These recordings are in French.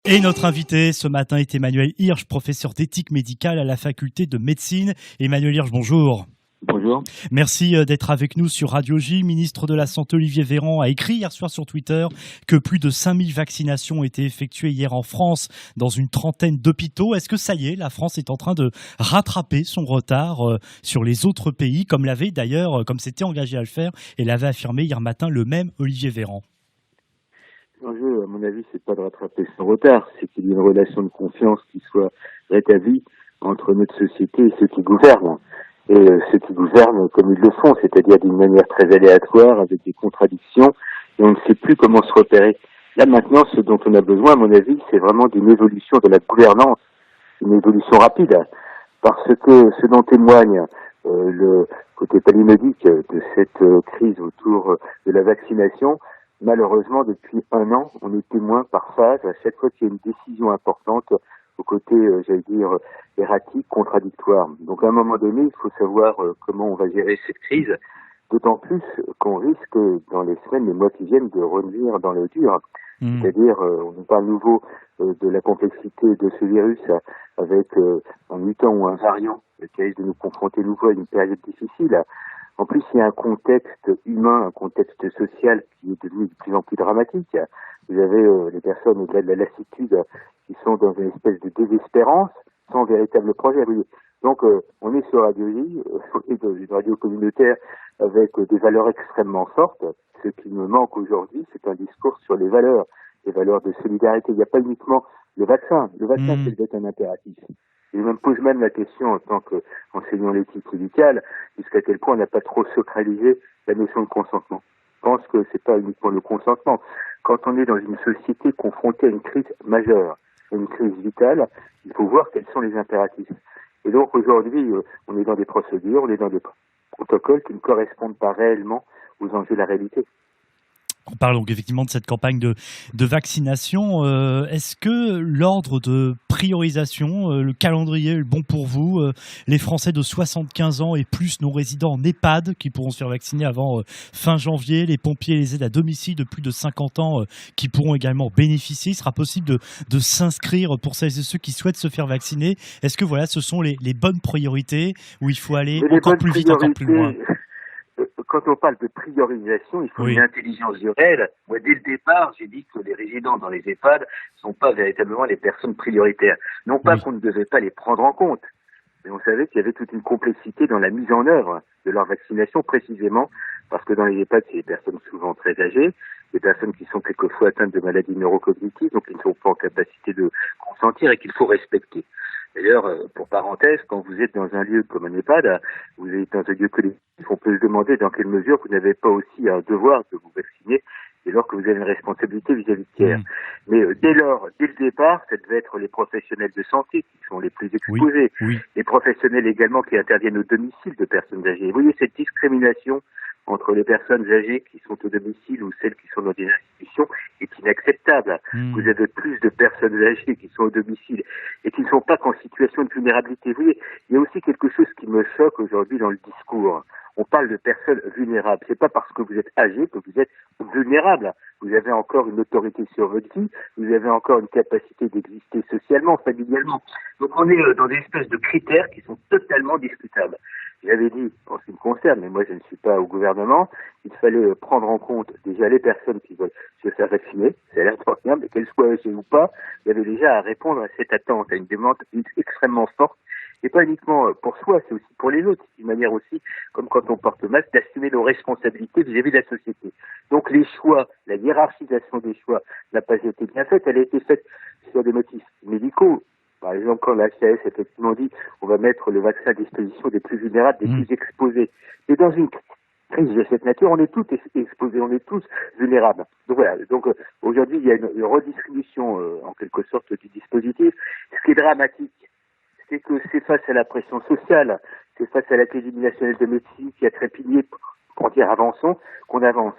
Et notre invité ce matin est Emmanuel Hirsch, professeur d'éthique médicale à la faculté de médecine. Emmanuel Hirsch, bonjour. Bonjour. Merci d'être avec nous sur Radio J. Ministre de la Santé Olivier Véran a écrit hier soir sur Twitter que plus de 5000 vaccinations ont été effectuées hier en France dans une trentaine d'hôpitaux. Est-ce que ça y est, la France est en train de rattraper son retard sur les autres pays, comme l'avait d'ailleurs, comme s'était engagé à le faire et l'avait affirmé hier matin le même Olivier Véran? L'enjeu, à mon avis, c'est pas de rattraper son retard, c'est qu'il y ait une relation de confiance qui soit rétablie entre notre société et ceux qui gouvernent. Et ceux qui gouvernent comme ils le font, c'est-à-dire d'une manière très aléatoire, avec des contradictions, et on ne sait plus comment se repérer. Là maintenant, ce dont on a besoin, à mon avis, c'est vraiment d'une évolution de la gouvernance, une évolution rapide, parce que ce dont témoigne le côté palymédique de cette crise autour de la vaccination, malheureusement, depuis un an, on est témoin par phase, à chaque fois qu'il y a une décision importante, au côté, j'allais dire, erratique, contradictoire. Donc à un moment donné, il faut savoir comment on va gérer cette crise, d'autant plus qu'on risque, dans les semaines, les mois qui viennent, de revenir dans le dur. C'est-à-dire, on nous parle nouveau de la complexité de ce virus avec un mutant ou un variant qui risque de nous confronter nouveau à une période difficile. En plus, il y a un contexte humain, un contexte social qui est devenu de plus en plus dramatique. Vous avez les personnes au-delà de la lassitude qui sont dans une espèce de désespérance, sans véritable projet. Oui. Donc, on est sur Radio J, on est dans une radio communautaire avec des valeurs extrêmement fortes. Ce qui me manque aujourd'hui, c'est un discours sur les valeurs de solidarité. Il n'y a pas uniquement le vaccin. Le vaccin, c'est peut-être un impératif. Je me pose même la question en tant qu'enseignant l'éthique médicale, jusqu'à quel point on n'a pas trop sacralisé la notion de consentement. Je pense que c'est pas uniquement le consentement. Quand on est dans une société confrontée à une crise majeure, à une crise vitale, il faut voir quels sont les impératifs. Et donc aujourd'hui, on est dans des procédures, on est dans des protocoles qui ne correspondent pas réellement aux enjeux de la réalité. On parle donc effectivement de cette campagne de vaccination. Est-ce que l'ordre de priorisation, le calendrier est le bon pour vous? Les Français de 75 ans et plus non résidents en EHPAD qui pourront se faire vacciner avant fin janvier, les pompiers et les aides à domicile de plus de 50 ans qui pourront également bénéficier. Il sera possible de s'inscrire pour celles et ceux qui souhaitent se faire vacciner. Est-ce que voilà, ce sont les bonnes priorités où il faut aller encore plus vite, encore plus loin? Quand on parle de priorisation, il faut une intelligence du réel. Moi, dès le départ, j'ai dit que les résidents dans les EHPAD ne sont pas véritablement les personnes prioritaires. Non pas qu'on ne devait pas les prendre en compte, mais on savait qu'il y avait toute une complexité dans la mise en œuvre de leur vaccination, précisément parce que dans les EHPAD, c'est des personnes souvent très âgées, des personnes qui sont quelquefois atteintes de maladies neurocognitives, donc qui ne sont pas en capacité de consentir et qu'il faut respecter. D'ailleurs, pour parenthèse, quand vous êtes dans un lieu comme un EHPAD, vous êtes dans un lieu collectif, on peut se demander dans quelle mesure vous n'avez pas aussi un devoir de vous vacciner dès lors que vous avez une responsabilité vis-à-vis de tiers. Mais dès le départ, ça devait être les professionnels de santé qui sont les plus exposés, les professionnels également qui interviennent au domicile de personnes âgées. Vous voyez cette discrimination entre les personnes âgées qui sont au domicile ou celles qui sont dans des institutions est inacceptable. Vous avez plus de personnes âgées qui sont au domicile et qui ne sont pas qu'en situation de vulnérabilité. Vous voyez, il y a aussi quelque chose qui me choque aujourd'hui dans le discours. On parle de personnes vulnérables. C'est pas parce que vous êtes âgé que vous êtes vulnérable. Vous avez encore une autorité sur votre vie. Vous avez encore une capacité d'exister socialement, familialement. Donc on est dans des espèces de critères qui sont totalement discutables. J'avais dit, en ce qui me concerne, mais moi je ne suis pas au gouvernement, il fallait prendre en compte déjà les personnes qui veulent se faire vacciner, c'est l'air de rien, mais qu'elles soient âgées ou pas, il y avait déjà à répondre à cette attente, à une demande extrêmement forte, et pas uniquement pour soi, c'est aussi pour les autres, d'une manière aussi, comme quand on porte le masque, d'assumer nos responsabilités vis-à-vis de la société. Donc les choix, la hiérarchisation des choix n'a pas été bien faite, elle a été faite sur des motifs médicaux. Par exemple, quand la HAS effectivement dit on va mettre le vaccin à disposition des plus vulnérables, des plus exposés. Et dans une crise de cette nature, on est tous exposés, on est tous vulnérables. Donc voilà. Donc aujourd'hui, il y a une redistribution en quelque sorte du dispositif. Ce qui est dramatique, c'est que c'est face à la pression sociale, c'est face à l'Académie nationale de médecine qui a trépigné pour dire avançons, qu'on avance.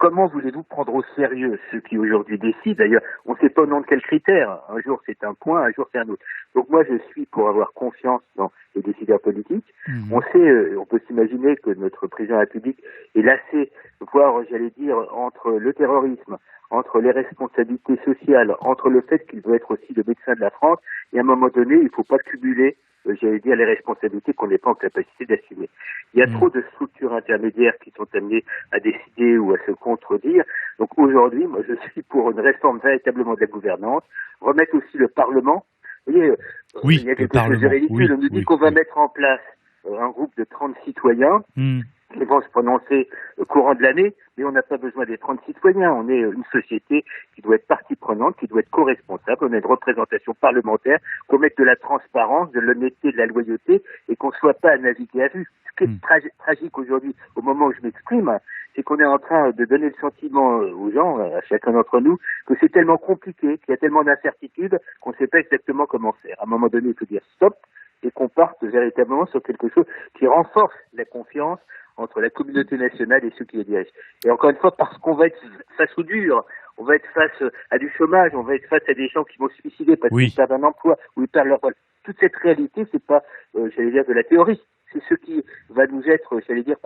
comment voulez-vous prendre au sérieux ceux qui aujourd'hui décident? D'ailleurs, on ne sait pas au nom de quels critères. Un jour c'est un point, un jour c'est un autre. Donc moi je suis pour avoir confiance dans les décideurs politiques. Mmh. On sait, on peut s'imaginer que notre président de la République est lassé, voire j'allais dire, entre le terrorisme, entre les responsabilités sociales, entre le fait qu'il veut être aussi le médecin de la France, et à un moment donné, il ne faut pas cumuler, j'allais dire, les responsabilités qu'on n'est pas en capacité d'assumer. Il y a trop de structures intermédiaires qui sont amenées à décider ou à se contredire. Donc aujourd'hui, moi je suis pour une réforme véritablement de la gouvernance, remettre aussi le Parlement. Vous voyez, il y a quelque chose de ridicule. On nous dit qu'on va mettre en place un groupe de 30 citoyens qui vont se prononcer au courant de l'année, mais on n'a pas besoin des 30 citoyens. On est une société qui doit être partie prenante, qui doit être co-responsable, on a une représentation parlementaire, qu'on mette de la transparence, de l'honnêteté, de la loyauté, et qu'on ne soit pas à naviguer à vue. Ce qui est tragique aujourd'hui, au moment où je m'exprime, c'est qu'on est en train de donner le sentiment aux gens, à chacun d'entre nous, que c'est tellement compliqué, qu'il y a tellement d'incertitudes, qu'on ne sait pas exactement comment faire. À un moment donné, il faut dire stop, et qu'on parte véritablement sur quelque chose qui renforce la confiance entre la communauté nationale et ceux qui les dirigent. Et encore une fois, parce qu'on va être face au dur, on va être face à du chômage, on va être face à des gens qui vont se suicider parce qu'ils perdent un emploi ou ils perdent leur rôle. Toute cette réalité, c'est pas, j'allais dire, de la théorie. C'est ce qui va nous être, j'allais dire,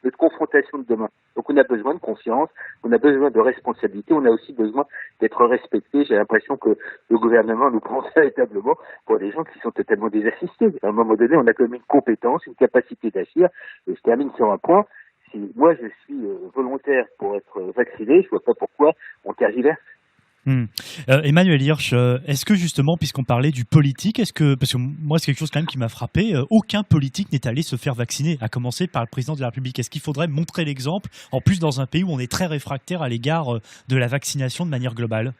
notre confrontation de demain. Donc on a besoin de confiance, on a besoin de responsabilité, on a aussi besoin d'être respecté. J'ai l'impression que le gouvernement nous prend véritablement pour des gens qui sont totalement désassistés. À un moment donné, on a quand même une compétence, une capacité d'agir. Et je termine sur un point. Si moi je suis volontaire pour être vacciné, je vois pas pourquoi on tergiverse. Emmanuel Hirsch, est-ce que justement, puisqu'on parlait du politique, parce que moi c'est quelque chose quand même qui m'a frappé, aucun politique n'est allé se faire vacciner, à commencer par le président de la République. Est-ce qu'il faudrait montrer l'exemple, en plus dans un pays où on est très réfractaire à l'égard de la vaccination de manière globale?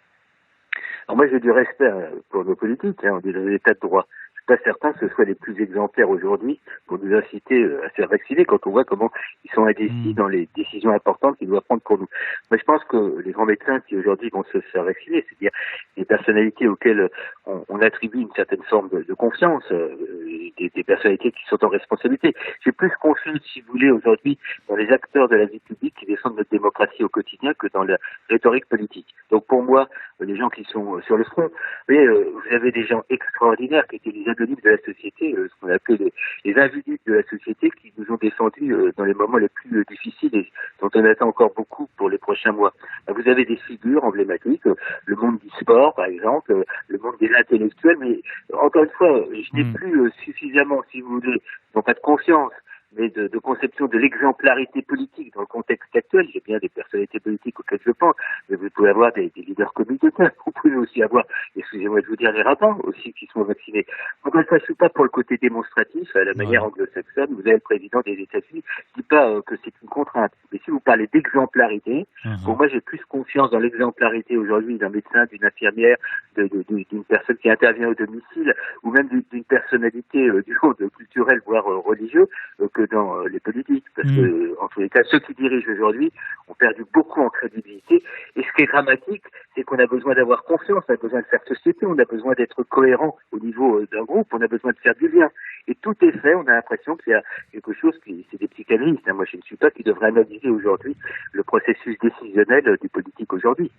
Alors moi j'ai du respect pour nos politiques, on est dans l'état de droit. Je suis pas certain que ce soit les plus exemplaires aujourd'hui pour nous inciter à se faire vacciner quand on voit comment ils sont indécis dans les décisions importantes qu'ils doivent prendre pour nous. Moi, je pense que les grands médecins qui aujourd'hui vont se faire vacciner, c'est-à-dire des personnalités auxquelles on attribue une certaine forme de confiance, des personnalités qui sont en responsabilité. J'ai plus confiance, si vous voulez, aujourd'hui dans les acteurs de la vie publique qui défendent notre démocratie au quotidien que dans la rhétorique politique. Donc pour moi, les gens qui sont sur le front, vous voyez, vous avez des gens extraordinaires qui étaient les anonymes de la société, ce qu'on appelle les invisibles de la société, qui nous ont défendus dans les moments les plus difficiles et dont on attend encore beaucoup pour les prochains mois. Vous avez des figures emblématiques, le monde du sport par exemple, le monde des intellectuels, mais encore une fois, je n'ai plus suffisamment, si vous voulez, non pas de confiance, mais de conception de l'exemplarité politique dans le contexte actuel. J'ai bien des personnalités politiques auxquelles je pense, mais vous pouvez avoir des leaders communautaires, vous pouvez aussi avoir, excusez-moi de vous dire, les rabbins aussi qui sont vaccinés. Donc, je ne suis pas pour le côté démonstratif, à la manière anglo-saxonne. Vous avez le président des États-Unis, je dis pas que c'est une contrainte, mais si vous parlez d'exemplarité, pour moi j'ai plus confiance dans l'exemplarité aujourd'hui d'un médecin, d'une infirmière, d'une personne qui intervient au domicile, ou même d'une personnalité du monde culturel, voire religieux, que dans les politiques, parce que en tous les cas, ceux qui dirigent aujourd'hui ont perdu beaucoup en crédibilité. Et ce qui est dramatique, c'est qu'on a besoin d'avoir confiance, on a besoin de faire société, on a besoin d'être cohérent au niveau d'un groupe, on a besoin de faire du lien. Et tout est fait, on a l'impression qu'il y a quelque chose qui, c'est des psychanalystes, moi je ne suis pas, qui devrait analyser aujourd'hui le processus décisionnel du politique aujourd'hui.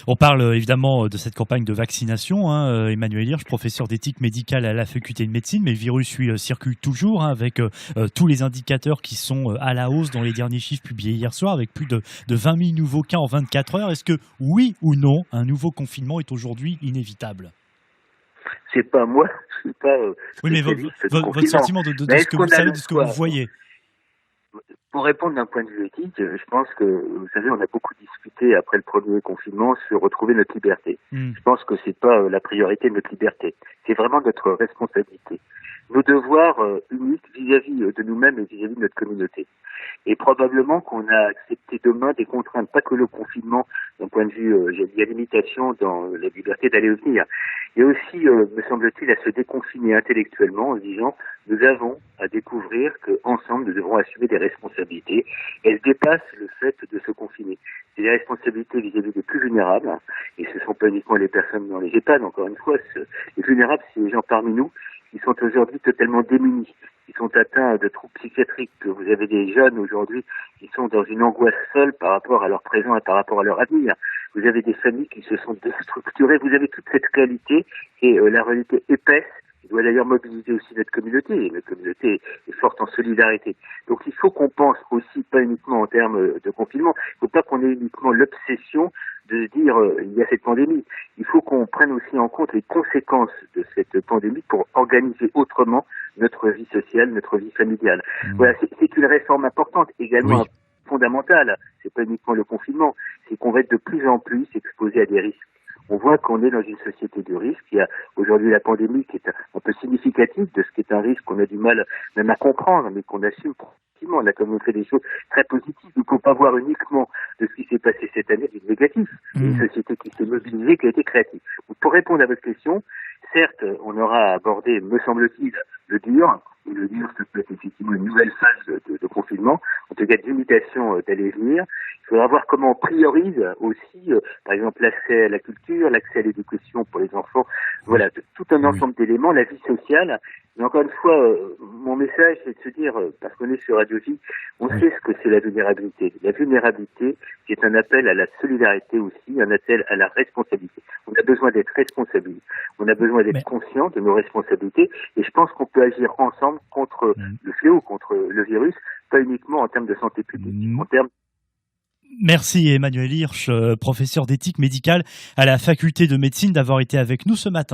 On parle évidemment de cette campagne de vaccination, Emmanuel Hirsch, professeur d'éthique médicale à la faculté de médecine, mais le virus circule toujours, avec tous les indicateurs qui sont à la hausse dans les derniers chiffres publiés hier soir, avec plus de 20 000 nouveaux cas en 24 heures. Est-ce que, oui ou non, un nouveau confinement est aujourd'hui inévitable? C'est pas moi, je suis pas. Oui, mais votre sentiment de ce que vous savez, de ce que vous voyez. Pour répondre d'un point de vue éthique, je pense que, vous savez, on a beaucoup discuté après le premier confinement sur retrouver notre liberté. Je pense que c'est pas la priorité de notre liberté, c'est vraiment notre responsabilité. Nos devoirs uniques vis-à-vis de nous-mêmes et vis-à-vis de notre communauté. Et probablement qu'on a accepté demain des contraintes, pas que le confinement, d'un point de vue, il y a limitation dans la liberté d'aller et venir. Il y a aussi, me semble-t-il, à se déconfiner intellectuellement en disant, nous avons à découvrir qu'ensemble, nous devrons assumer des responsabilités. Elles dépassent le fait de se confiner. C'est des responsabilités vis-à-vis des plus vulnérables, et ce ne sont pas uniquement les personnes dans les EHPAD, encore une fois, les vulnérables, c'est les gens parmi nous qui sont aujourd'hui totalement démunis, qui sont atteints de troubles psychiatriques, que vous avez des jeunes aujourd'hui qui sont dans une angoisse folle par rapport à leur présent et par rapport à leur avenir. Vous avez des familles qui se sont déstructurées. Vous avez toute cette réalité et la réalité épaisse qui doit d'ailleurs mobiliser aussi notre communauté. Et notre communauté est forte en solidarité. Donc il faut qu'on pense aussi, pas uniquement en termes de confinement, il ne faut pas qu'on ait uniquement l'obsession de se dire il y a cette pandémie. Il faut qu'on prenne aussi en compte les conséquences de cette pandémie pour organiser autrement notre vie sociale, notre vie familiale. Voilà, c'est une réforme importante, également fondamentale. C'est pas uniquement le confinement, c'est qu'on va être de plus en plus exposé à des risques. On voit qu'on est dans une société de risque. Il y a aujourd'hui la pandémie qui est un peu significative de ce qui est un risque qu'on a du mal même à comprendre, mais qu'on assume positivement. On a quand même fait des choses très positives. Il ne faut pas voir uniquement de ce qui s'est passé cette année du négatif. Une société qui s'est mobilisée, qui a été créative. Donc, pour répondre à votre question, certes, on aura abordé, me semble-t-il, le dur. Et le dur, ça peut être effectivement une nouvelle phase de confinement, en tout cas de limitation d'aller venir. Il faudra voir comment on priorise aussi, par exemple, l'accès à la culture, l'accès à l'éducation pour les enfants. Voilà, tout un ensemble d'éléments, la vie sociale. Mais encore une fois, mon message, c'est de se dire, parce qu'on est sur Radio Vie, on sait ce que c'est la vulnérabilité. La vulnérabilité, c'est un appel à la solidarité aussi, un appel à la responsabilité. On a besoin d'être responsable. On a besoin d'être conscient de nos responsabilités. Et je pense qu'on peut agir ensemble contre le fléau, contre le virus, pas uniquement en termes de santé publique, en termes. Merci Emmanuel Hirsch, professeur d'éthique médicale à la faculté de médecine, d'avoir été avec nous ce matin.